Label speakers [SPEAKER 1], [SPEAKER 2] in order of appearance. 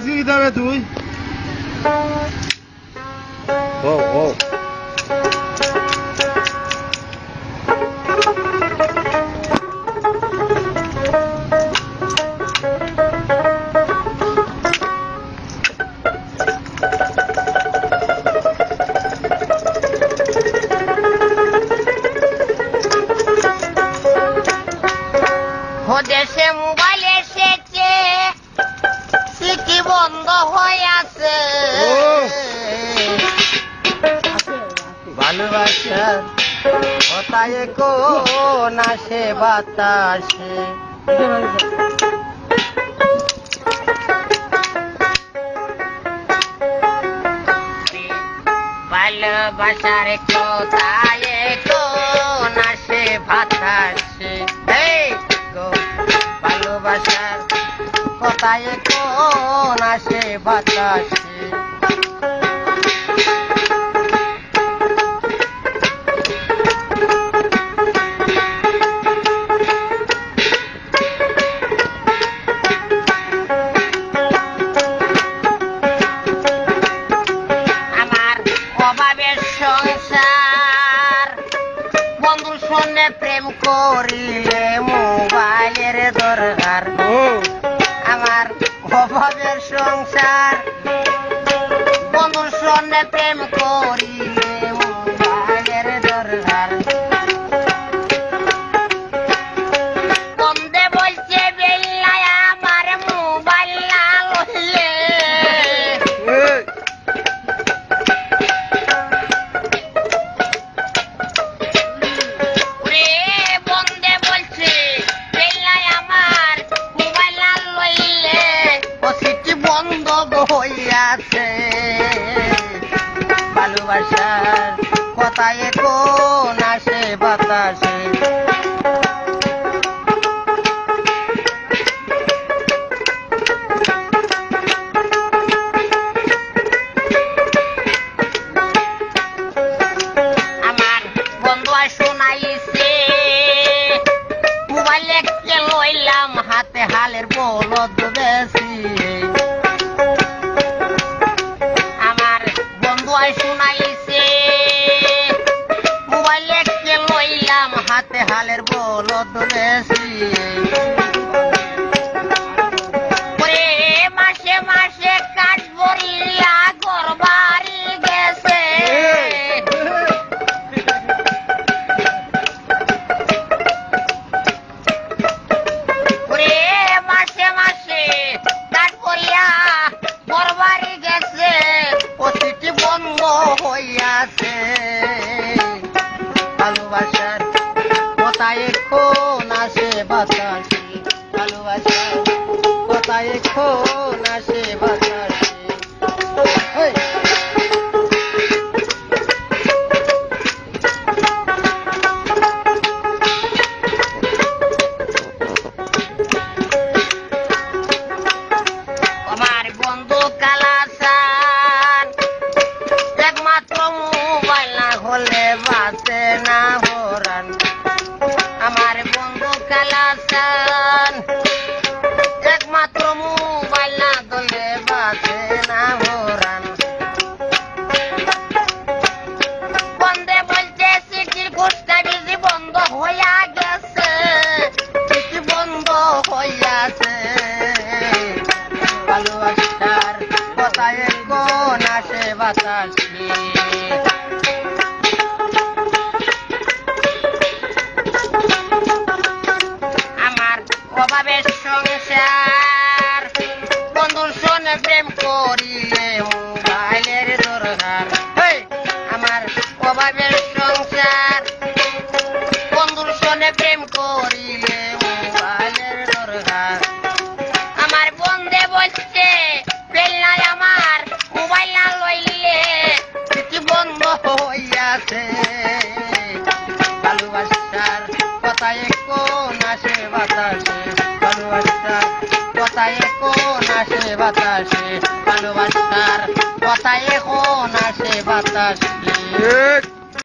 [SPEAKER 1] কি দাবে তুই ও ও
[SPEAKER 2] দেশে মোবাইল এসেছে সিটি বন্ধ হয়ে আছে ভালোবাসার কথায় কোন আসে বাতাসে ভালোবাসার কথায় কোন আসে বাতাসে ভালোবাসার কথায় কোন আসে বাতাসে আমার অভাবের সংসার বন্ধুর সঙ্গে প্রেম করিলে মোবাইলের দরকার আমার অভাবের সংসার বন্ধুর সঙ্গে প্রেম করিলে মোবাইলের দরকার বন্ধে বলছে বেল্লায় আমার মোবাইল না লইলে ভালোবাসার কথায় কোন আসে বাতাসে আমার বন্ধু শোনাইছে মোবাইলে কে লইলাম হাতে হালের বলদ বেশি শোনাইছে মোবাইলে কে লইলাম হাতে হালের বলদ বেশি মাসে মাসে কাজ বরিয়া ঘর বাড়ি গেছে মাসে মাসে কাজ বরিয়া ঘর বাড়ি গেছে বন্ধ হইয়াছে ভালোবাসার কথায় কোন আসে বাতাসে ভালোবাসার কথায় কোন আসে বাতাসে আমার বন্ধু কালাসান একমাত্র মোবাইল না হলে বাঁচে না হরান আমার বন্ধু কালাসান একমাত্র মোবাইল না হলে বাঁচে না হরান বন্ধে বলছে সিটির ঘুষটা বিজি বন্ধ হইয়া গেছে সিটি বন্ধ হইয়াছে ভালোবাসার কথায় কোন আসে বাতাসে আমার অভাবের সংসার বন্ধুর সঙ্গে প্রেম করিলে মোবাইলের দরকার আমার অভাবের সংসার বন্ধুর সঙ্গে প্রেম করিলে মোবাইলের দরকার আমার বন্ধে বলছে বেল্লায় আমার মোবাইল না লইলে সিটি বন্ধ হইয়াছে ভালোবাসার কথায় কোন আসে বাতাসে ভালোবাসার কথায় কোন আসে বাতাসে ভালোবাসার কথায় কোন আসে বাতাসে